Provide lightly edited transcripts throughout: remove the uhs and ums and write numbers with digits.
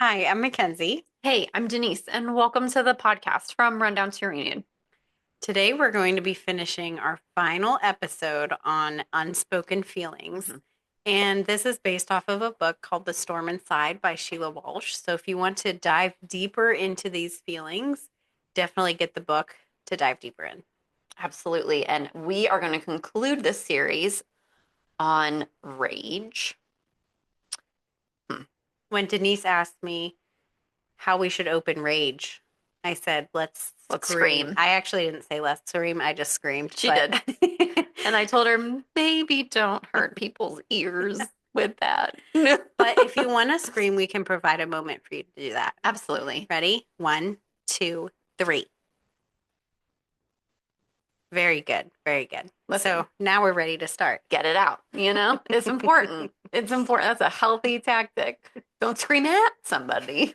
Hi, I'm Mackenzie. Hey, I'm Denise, and welcome to the podcast from Rundown to Reunion. Today we're going to be finishing our final episode on unspoken feelings. Mhm. And this is based off of a book called The Storm Inside by Sheila Walsh. So if you want to dive deeper into these feelings, definitely get the book to dive deeper in. Absolutely. And we are going to conclude this series on rage. Hmm. When Denise asked me how we should open rage, I said, let's Let's scream. scream. I actually didn't say let's scream, I just screamed. She But did. And I told her, maybe don't hurt people's ears with that. But if you want to scream, we can provide a moment for you to do that. Absolutely. Ready? One, two, three. Very good. Very good. Listen, So now we're ready to start. get it out. It's important. It's important. That's a healthy tactic. Don't scream at somebody.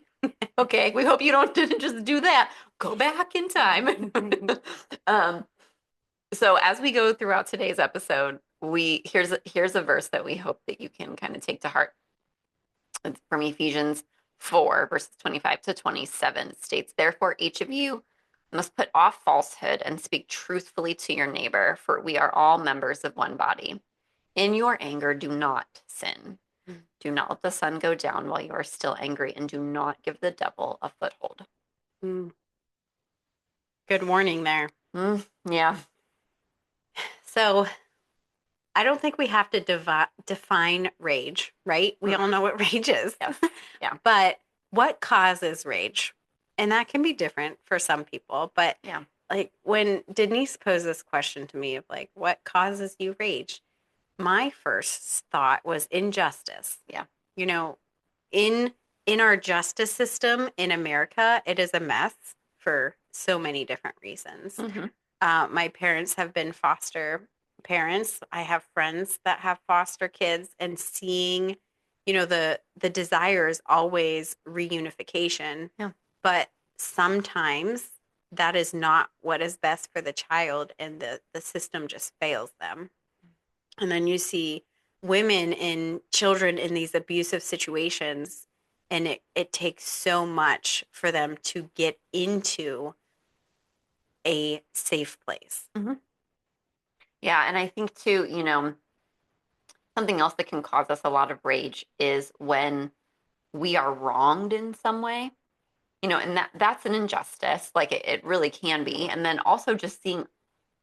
Okay, we hope you don't didn't just do that. Go back in time. um, So as we go throughout today's episode, we here's a verse that we hope that you can kind of take to heart. It's from Ephesians 4, verses 25 to 27. It states, "Therefore, each of you must put off falsehood and speak truthfully to your neighbor, for we are all members of one body. In your anger, do not sin. Do not let the sun go down while you are still angry, and do not give the devil a foothold." Mm, good warning there. Yeah. So I don't think we have to define rage, right? We all know what rage is. Yes. Yeah. But what causes rage? And that can be different for some people. But Yeah. like when Denise posed this question to me of like, what causes you rage? My first thought was injustice. Yeah. You know, in in our justice system in America, it is a mess for so many different reasons. Hmm. My parents have been foster parents. I have friends that have foster kids, and seeing, the desire is always reunification, Yeah. but sometimes that is not what is best for the child, and the system just fails them. And then you see women and children in these abusive situations, and it takes so much for them to get into a safe place. Hmm. Yeah. And I think too, something else that can cause us a lot of rage is when we are wronged in some way, and that's an injustice. Like it really can be. And then also just seeing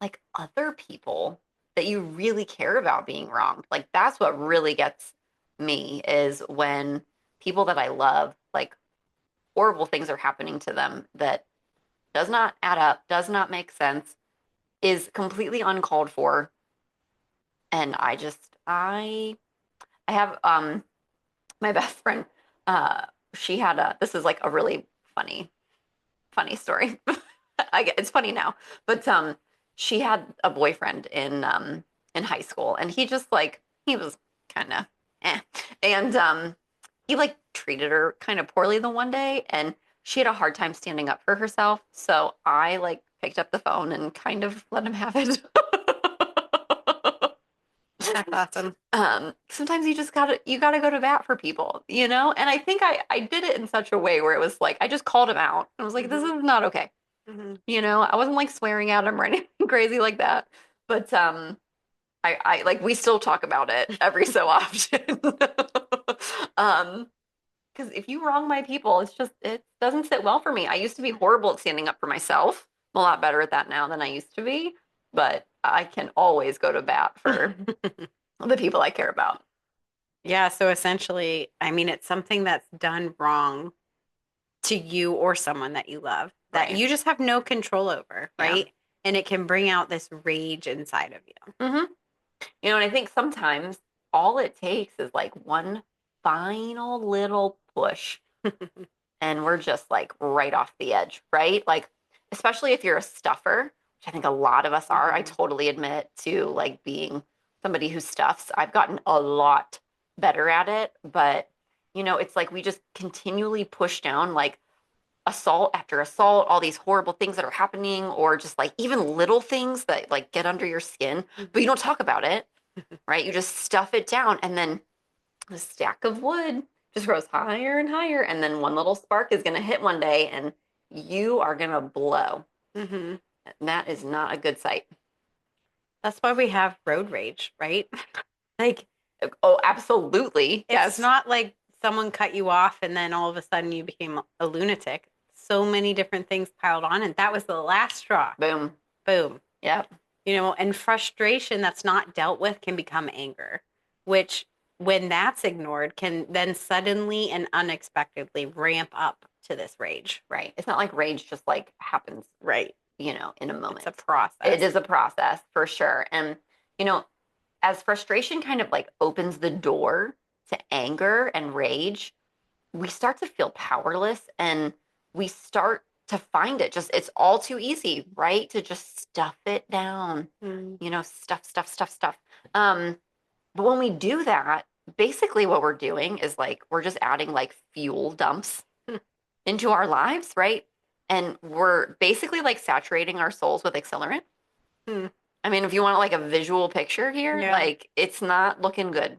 like other people that you really care about being wronged. Like that's what really gets me is when people that I love, like horrible things are happening to them that does not add up, does not make sense, is completely uncalled for. And I have my best friend, uh she had a this is like a really funny story. It's funny now, but she had a boyfriend in high school, and he was kind of eh. And he like treated her kind of poorly the one day, and she had a hard time standing up for herself. So I like picked up the phone and kind of let him have it. That's awesome. Sometimes you gotta go to bat for people, And I think I did it in such a way where it was like I just called him out. I was like, this Mhm, is not okay. mhm. I wasn't like swearing at him or anything crazy like that. But I like we still talk about it every so often. um, because if you wrong my people, it doesn't sit well for me. I used to be horrible at standing up for myself. I'm a lot better at that now than I used to be, but I can always go to bat for the people I care about. Yeah, so essentially, I mean, it's something that's done wrong to you or someone that you love that Right. you just have no control over, Yeah. right? And it can bring out this rage inside of Hmm. And I think sometimes all it takes is like one final little push, you. and we're just like right off the edge, right? Like, especially if you're a stuffer, which I think a lot of us are. I Mhm. totally admit to like being somebody who stuffs. I've gotten a lot better at it, but it's like we just continually push down like assault after assault, all these horrible things that are happening, or just like even little things that like get under your skin, but you don't talk about it, right? You just stuff it down, and then the stack of wood just grows higher and higher. And then one little spark is going to hit one day and you are going to blow. Hmm. And that is not a good sight. That's why we have road rage, right? Like, Oh, absolutely. it's Yes. not like someone cut you off and then all of a sudden you became a lunatic. So many different things piled on, and that was the last straw. Boom. Boom. Yep. And frustration that's not dealt with can become anger, which, when that's ignored, can then suddenly and unexpectedly ramp up to this rage. Right. It's not like rage just like happens, Right. in a It's a moment. It process. is a process for sure. And, you know, as frustration kind of like opens the door to anger and rage, we start to feel powerless and we start to find it just, it's all too easy, right? To just stuff it down, Mm. stuff, stuff, stuff, stuff. Um, but when we do that, basically what we're doing is like we're just adding like fuel dumps into our lives, right? And we're basically like saturating our souls with accelerant. Hmm. I mean, if you want like a visual picture here, Yeah. like it's not looking good.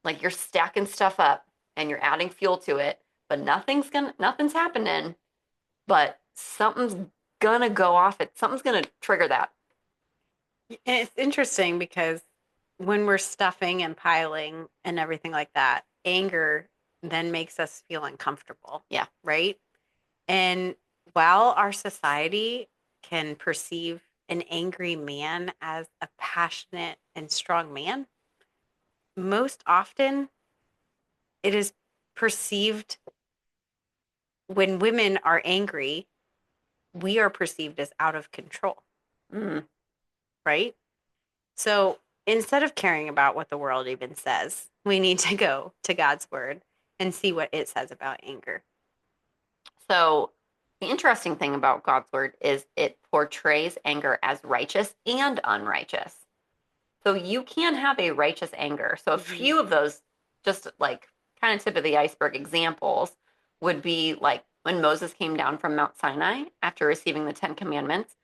Like you're stacking stuff up and you're adding fuel to it, but nothing's happening, but something's gonna go off it. Something's gonna trigger that. And it's interesting because when we're stuffing and piling and everything like that, anger then makes us feel uncomfortable. Yeah. Right. And while our society can perceive an angry man as a passionate and strong man, most often it is perceived, when women are angry, we are perceived as out of control. Mm. Right. So instead of caring about what the world even says, we need to go to God's word and see what it says about anger. So the interesting thing about God's word is it portrays anger as righteous and unrighteous. So you can have a righteous anger. So a Mm-hmm. few of those, just like kind of tip of the iceberg examples, would be like when Moses came down from Mount Sinai after receiving the Ten Commandments,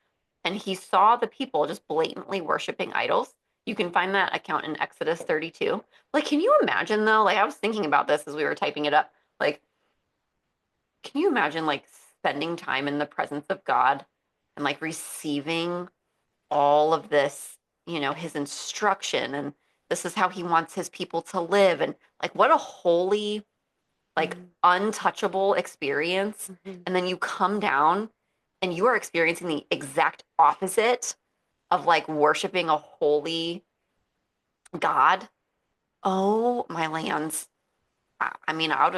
and he saw the people just blatantly worshiping idols. You can find that account in Exodus 32. Like, can you imagine though? Like, I was thinking about this as we were typing it up. Like, can you imagine like spending time in the presence of God and like receiving all of this, his instruction, and this is how he wants his people to live, and like what a holy, like untouchable experience. Mm-hmm. And then you come down and you are experiencing the exact opposite of like worshiping a holy God. Oh, my lands. I mean, I would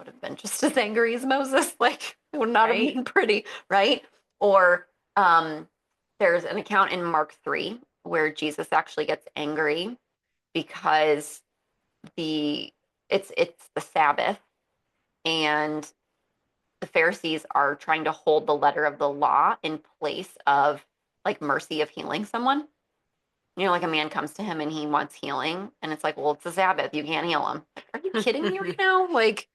have been just as angry as Moses. Like it would not have Right. been pretty, right? Or there's an account in Mark 3 where Jesus actually gets angry because it's the Sabbath and the Pharisees are trying to hold the letter of the law in place of like mercy of healing someone. Like a man comes to him and he wants healing, and it's like, well, it's the Sabbath, you can't heal him. Like, are you kidding me right now? Like,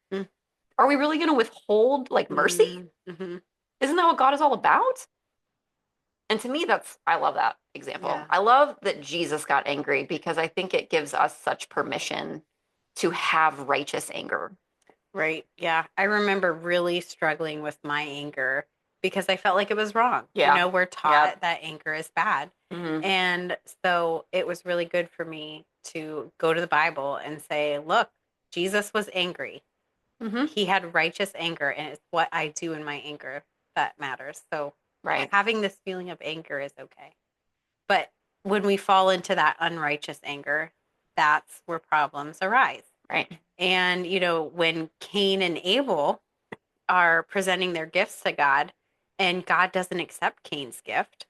are we really going to withhold like mercy? Mm-hmm. Isn't that what God is all about? And to me, I love that example. Yeah. I love that Jesus got angry because I think it gives us such permission to have righteous anger. Right. Yeah. I remember really struggling with my anger because I felt like it was wrong. Yeah. We're Yep. taught that anger is bad. Mm-hmm. And so it was really good for me to go to the Bible and say, look, Jesus was angry. Mm-hmm. He had righteous anger, and it's what I do in my anger that matters. So Right. having this feeling of anger is okay. But when we fall into that unrighteous anger, that's where problems arise. Right. And, when Cain and Abel are presenting their gifts to God and God doesn't accept Cain's gift,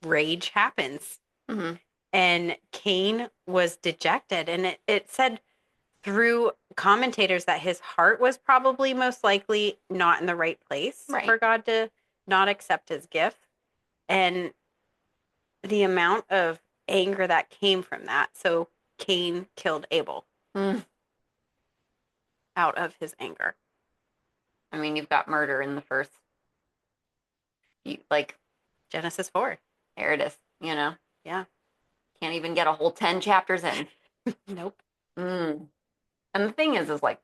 rage happens. Mm-hmm. And Cain was dejected. And it said through commentators that his heart was probably most likely not in the right place Right. for God to not accept his gift. And the amount of anger that came from that. So Cain killed Abel Mm. out of his anger. I mean, you've got murder in the first, like, Genesis 4. there it is, Yeah. Can't even get a whole 10 chapters in. Nope. Mm. And the thing is like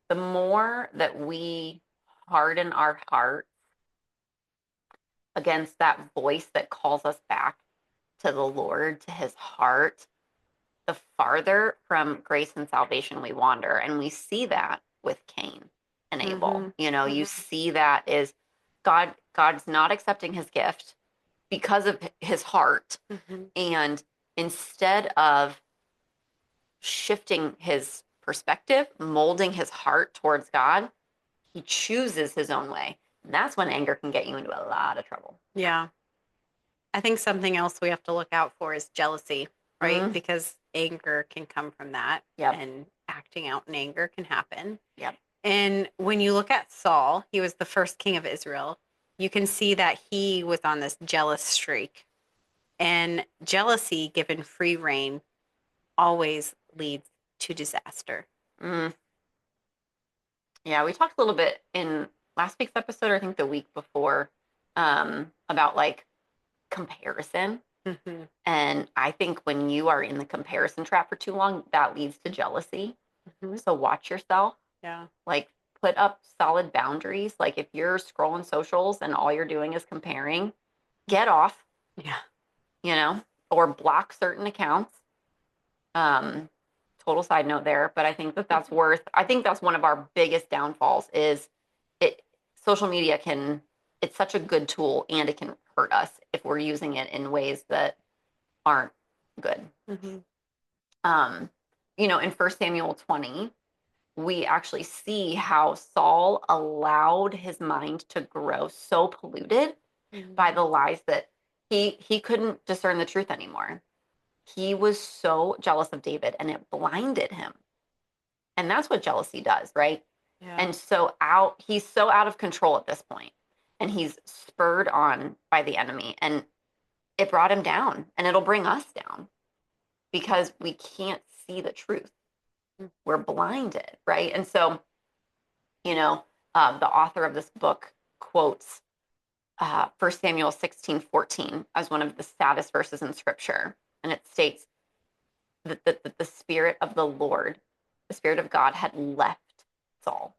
the more that we harden our heart against that voice that calls us back to the Lord, to his heart, the farther from grace and salvation we wander. And we see that with Cain and Abel. Mm-hmm. You Mm-hmm. see that is God's not accepting his gift because of his heart. Mm-hmm. And instead of shifting his perspective, molding his heart towards God, he chooses his own way. And that's when anger can get you into a lot of trouble. Yeah. I think something else we have to look out for is jealousy, right? Mm, Because anger can come from that, yep. and acting out in anger can happen. Yep. And when you look at Saul, he was the first king of Israel. You can see that he was on this jealous streak. And jealousy, given free reign, always leads to disaster. Mm. Yeah, we talked a little bit in last week's episode, or I think the week before, about like comparison. Mm-hmm. And I think when you are in the comparison trap for too long, that leads to jealousy. Mm-hmm. So watch yourself. Yeah. Like put up solid boundaries. Like if you're scrolling socials and all you're doing is comparing, get off, Yeah. you know, or block certain accounts. Um, Total side note there, but I think that I think that's one of our biggest downfalls is it, social media it's such a good tool and it can hurt us if we're using it in ways that aren't good. Mm-hmm. Um, in First Samuel 20, we actually see how Saul allowed his mind to grow so polluted by Mm-hmm. the lies that he couldn't discern the truth anymore. He was so jealous of David and it blinded him. And that's what jealousy does, right? Yeah. And he's so out of control at this point, and he's spurred on by the enemy, and it brought him down, and it'll bring us down because we can't see the truth. We're blinded, right? And so, the author of this book quotes 1 Samuel 16:14 as one of the saddest verses in scripture. And it states that the Spirit of the Lord, the Spirit of God, had left Saul.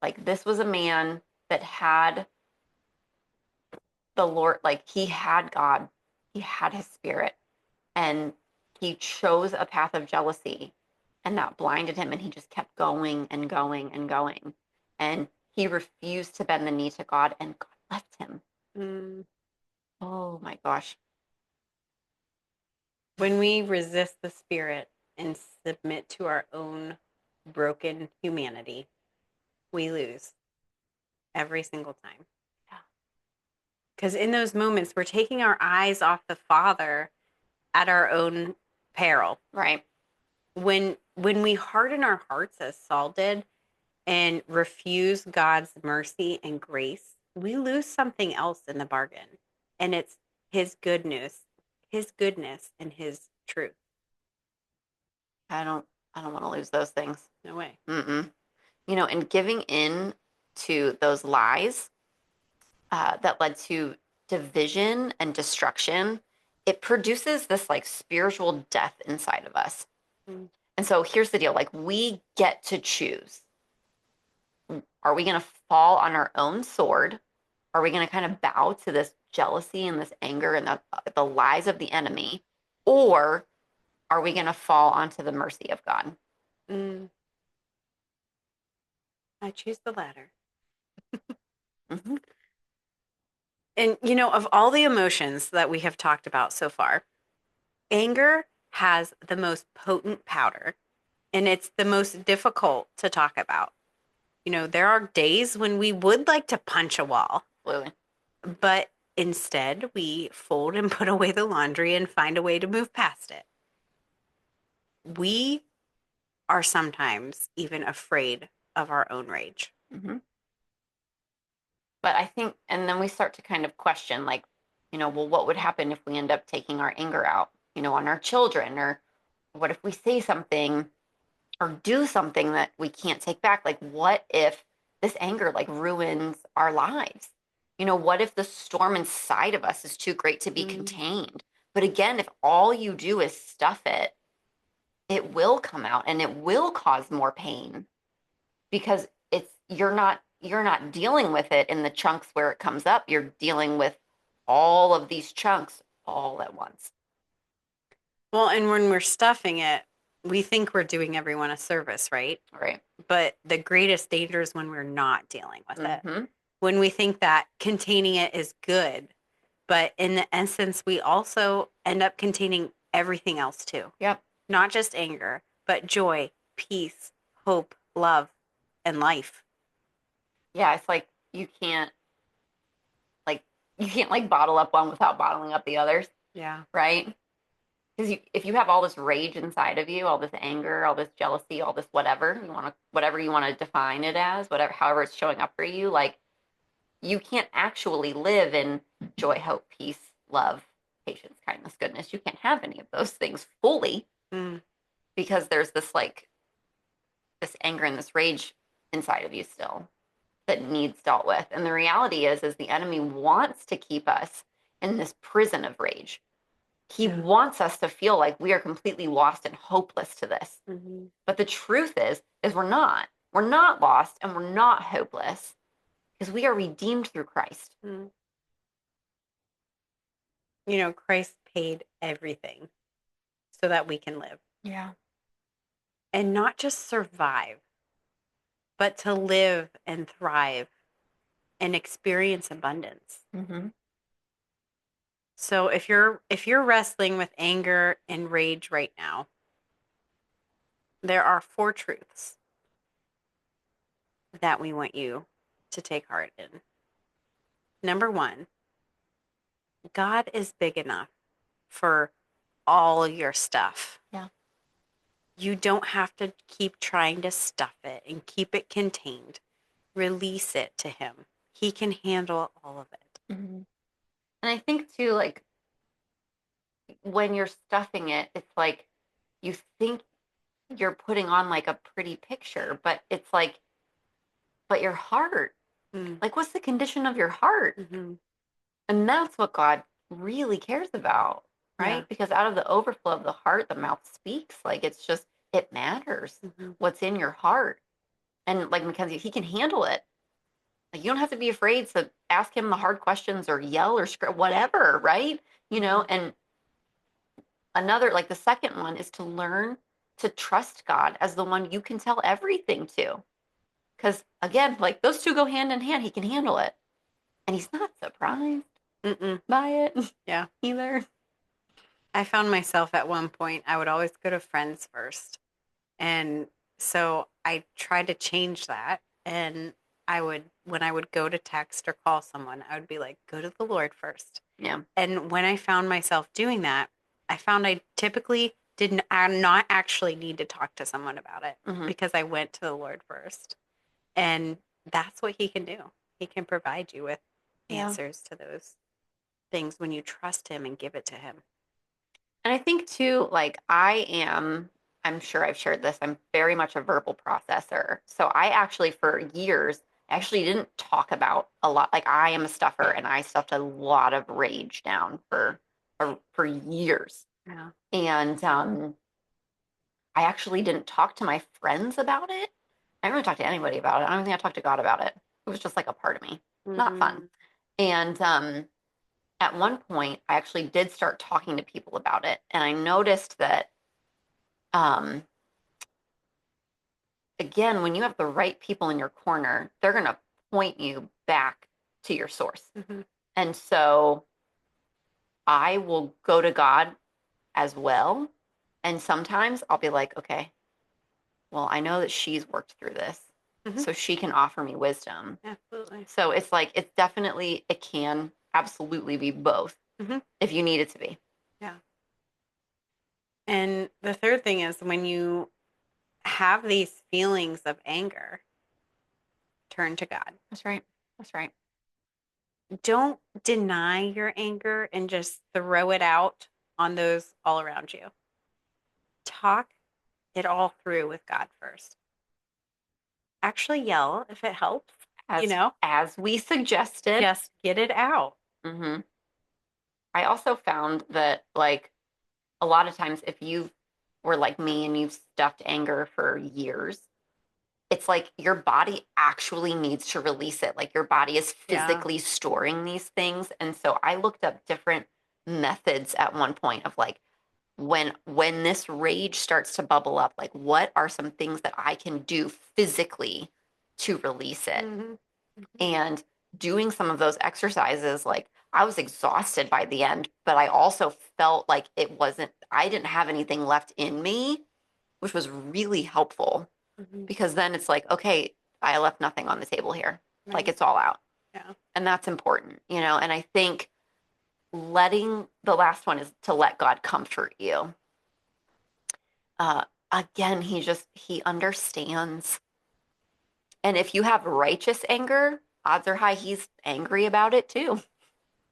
Like this was a man that had the Lord, like he had God, he had his spirit, and he chose a path of jealousy, and that blinded him, and he just kept going and going and going. And he refused to bend the knee to God, and God left him. Mm. Oh my gosh. When we resist the spirit and submit to our own broken humanity, we lose every single time. Yeah. Because in those moments, we're taking our eyes off the Father at our own peril. Right. When we harden our hearts as Saul did and refuse God's mercy and grace, we lose something else in the bargain. And it's his goodness and his truth. I don't want to lose those things. No way. Mm-mm. And giving in to those lies that led to division and destruction, it produces this like spiritual death inside of us. Mm. And so here's the deal, like we get to choose. Are we going to fall on our own sword? Are we going to kind of bow to this jealousy and this anger and the lies of the enemy? Or are we going to fall onto the mercy of God? Mm. I choose the latter. Mm-hmm. And, of all the emotions that we have talked about so far, anger has the most potent powder, and it's the most difficult to talk about. There are days when we would like to punch a wall, Absolutely. but instead we fold and put away the laundry and find a way to move past it. We are sometimes even afraid of our own rage. Mm-hmm. But I think, and then we start to kind of question, like, well, what would happen if we end up taking our anger out, on our children? Or what if we say something or do something that we can't take back? Like, what if this anger like ruins our lives? What if the storm inside of us is too great to be contained? But again, if all you do is stuff it, it will come out and it will cause more pain because you're not dealing with it in the chunks where it comes up. You're dealing with all of these chunks all at once. Well, and when we're stuffing it, we think we're doing everyone a service, right? Right. But the greatest danger is when we're not dealing with it. Mm-hmm. When we think that containing it is good, but in the essence, we also end up containing everything else too. Yep. Not just anger, but joy, peace, hope, love, and life. Yeah, it's like like you can't like bottle up one without bottling up the others, Yeah. right? Because if you have all this rage inside of you, all this anger, all this jealousy, all this whatever you want to define it as, whatever however it's showing up for you, like you can't actually live in joy, hope, peace, love, patience, kindness, goodness. You can't have any of those things fully Mm. because there's this anger and this rage inside of you still that needs dealt with. And the reality is the enemy wants to keep us in this prison of rage. He Yeah. wants us to feel like we are completely lost and hopeless to this. Mm-hmm. But the truth is we're not. We're not lost and we're not hopeless because we are redeemed through Christ. Mm. You know, Christ paid everything so that we can live Yeah. and not just survive, but to live and thrive and experience abundance. Mm-hmm. So if you're wrestling with anger and rage right now, there are 4 truths that we want you to take heart in. Number 1, God is big enough for all your stuff. Yeah. You don't have to keep trying to stuff it and keep it contained. Release it to him. He can handle all of it. Mm-hmm. And I think too, like when you're stuffing it, it's like you think you're putting on like a pretty picture, but it's like, but your heart, Mm. like what's the condition of your heart? Mm-hmm. And that's what God really cares about, Yeah. right? Because out of the overflow of the heart, the mouth speaks. Like it's just, it matters Mm-hmm. what's in your heart. And like Mackenzie, he can handle it. Like you don't have to be afraid to ask him the hard questions or yell or scream, whatever, right? And like the second one is to learn to trust God as the one you can tell everything to. Because again, like those two go hand in hand. He can handle it. And he's not surprised Mm-mm. by it Yeah. either. I found myself at one point, I would always go to friends first. And so I tried to change that. And when I would go to text or call someone, I would be like, go to the Lord first. Yeah. And when I found myself doing that, I found I typically not actually need to talk to someone about it Mm-hmm. because I went to the Lord first. And that's what he can do. He can provide you with answers to those things when you trust him and give it to him. And I think too, like I'm sure I've shared this, I'm very much a verbal processor. So I actually, for years, actually didn't talk about a lot. Like I am a stuffer and I stuffed a lot of rage down for years. Yeah. And I actually didn't talk to my friends about it. I didn't really talk to anybody about it. I don't think I talked to God about it. It was just like a part of me. Not fun. And at one point, I actually did start talking to people about it. And I noticed that, um, again, when you have the right people in your corner, they're going to point you back to your source. Mm-hmm. And so I will go to God as well. And sometimes I'll be like, okay, well, I know that she's worked through this. Mm-hmm. So she can offer me wisdom. Absolutely. So it's like, it can absolutely be both Mm-hmm. if you need it to be. Yeah. And the third thing is when you have these feelings of anger, turn to God. That's right. That's right. Don't deny your anger and just throw it out on those all around you. Talk it all through with God first. Actually yell if it helps, As we suggested. just get it out. I also found that like a lot of times if you've or like me and you've stuffed anger for years, it's like your body actually needs to release it. Like your body is Yeah. physically storing these things. And so I looked up different methods at one point of like when this rage starts to bubble up, like what are some things that I can do physically to release it? Mm-hmm. And doing some of those exercises, like I was exhausted by the end, but I also felt like I didn't have anything left in me, which was really helpful Mm-hmm. because then it's like, okay, I left nothing on the table here. Like Right. it's all out. Yeah. And that's important, and I think the last one is to let God comfort you. Uh, Again, he understands. And if you have righteous anger, odds are high he's angry about it too,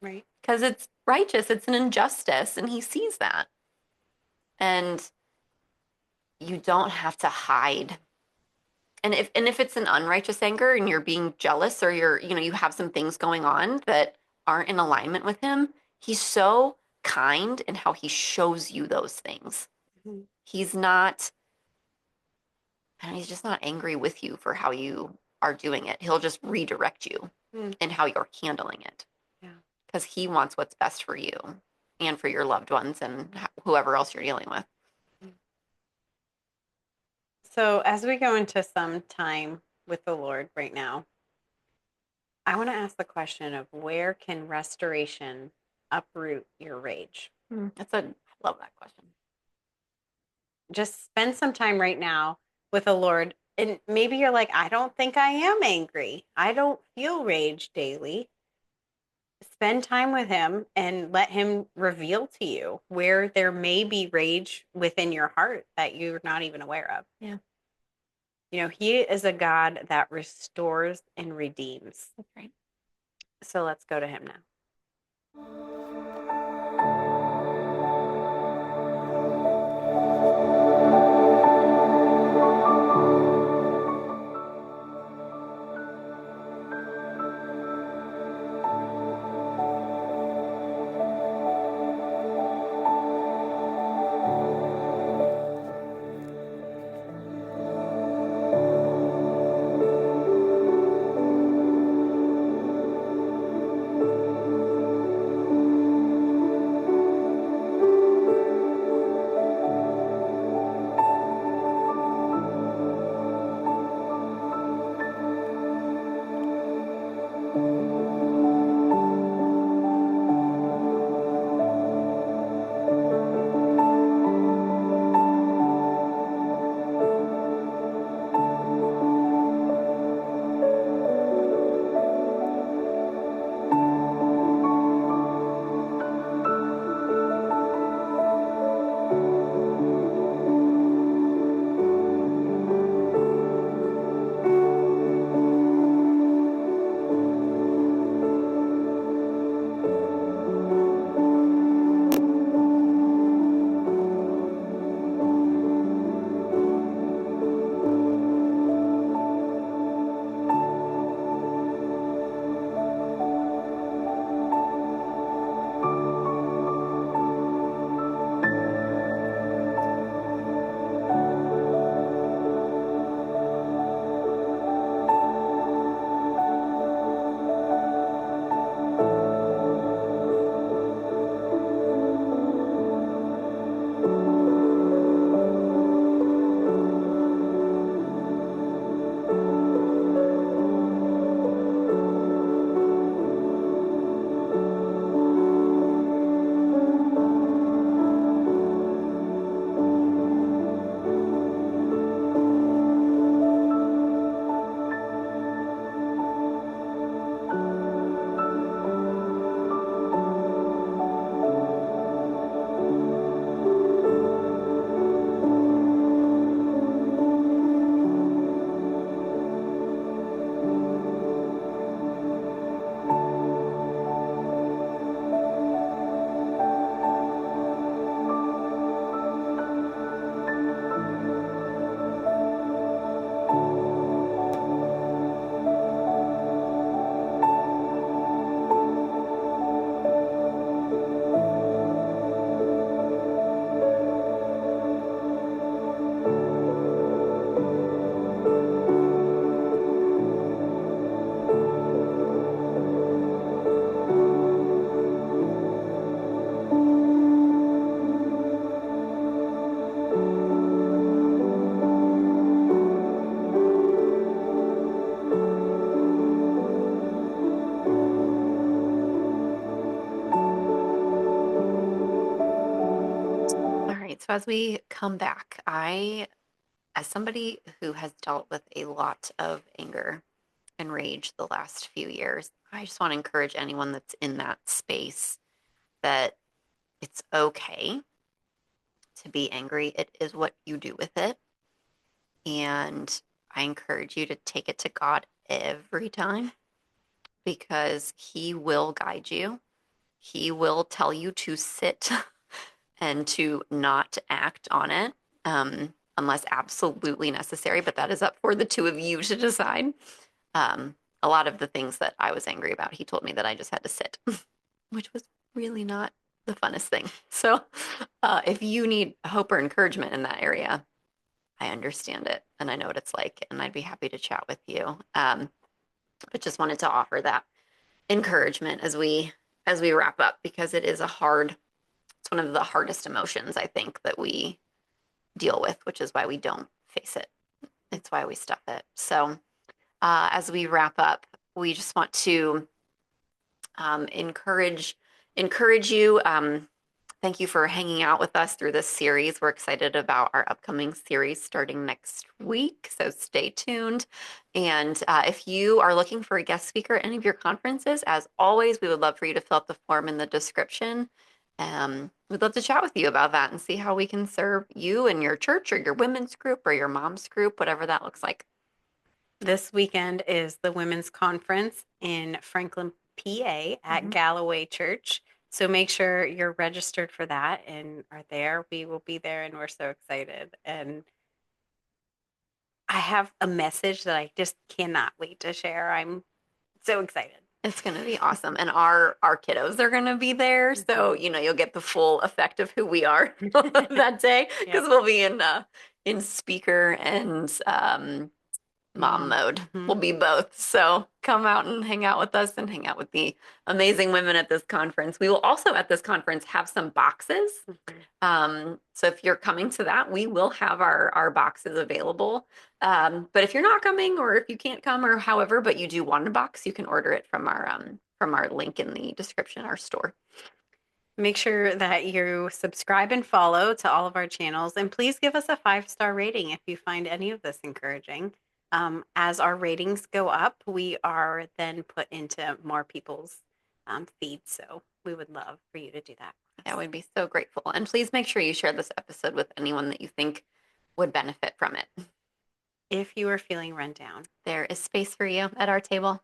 Right. because it's righteous, it's an injustice, and he sees that. And you don't have to hide. And if it's an unrighteous anger and you're being jealous or you have some things going on that aren't in alignment with him, he's so kind in how he shows you those things. Mm-hmm. He's not, and he's just not angry with you for how you are doing it. He'll just redirect you Mm. in how you're handling it Yeah. because he wants what's best for you and for your loved ones and whoever else you're dealing with. So as we go into some time with the Lord right now, I want to ask the question of where can restoration uproot your rage? I love that question. Just spend some time right now with the Lord. And maybe you're like, I don't think I am angry. I don't feel rage daily. Spend time with him and let him reveal to you where there may be rage within your heart that you're not even aware of. Yeah, He is a God that restores and redeems. that's right. So let's go to him now. So as we come back, as somebody who has dealt with a lot of anger and rage the last few years, I just want to encourage anyone that's in that space that it's okay to be angry. It is what you do with it. And I encourage you to take it to God every time because He will guide you. He will tell you to sit and to not act on it unless absolutely necessary, but that is up for the two of you to decide. A lot of the things that I was angry about, He told me that I just had to sit, which was really not the funnest thing. So if you need hope or encouragement in that area, I understand it and I know what it's like, and I'd be happy to chat with you. But just wanted to offer that encouragement as we wrap up because it's one of the hardest emotions I think that we deal with, which is why we don't face it. It's why we stuff it. So as we wrap up, we just want to encourage you. Thank you for hanging out with us through this series. We're excited about our upcoming series starting next week, so stay tuned. And if you are looking for a guest speaker at any of your conferences, as always, we would love for you to fill out the form in the description. We'd love to chat with you about that and see how we can serve you and your church or your women's group or your mom's group, whatever that looks like. This weekend is the women's conference in Franklin, PA at Galloway Church. So make sure you're registered for that and are there. We will be there and we're so excited. And I have a message that I just cannot wait to share. I'm so excited. It's going to be awesome. And our kiddos are going to be there. So, you'll get the full effect of who we are that day because we'll be in speaker and mom mode. We'll be both. So come out and hang out with us and hang out with the amazing women at this conference. We will also at this conference have some boxes. So if you're coming to that, we will have our boxes available. But if you're not coming or if you can't come or however, but you do want a box, you can order it from our link in the description, our store. Make sure that you subscribe and follow to all of our channels. And please give us a 5-star rating if you find any of this encouraging. As our ratings go up, we are then put into more people's feeds. So we would love for you to do that. Yeah, we'd be so grateful. And please make sure you share this episode with anyone that you think would benefit from it. If you are feeling run down, there is space for you at our table.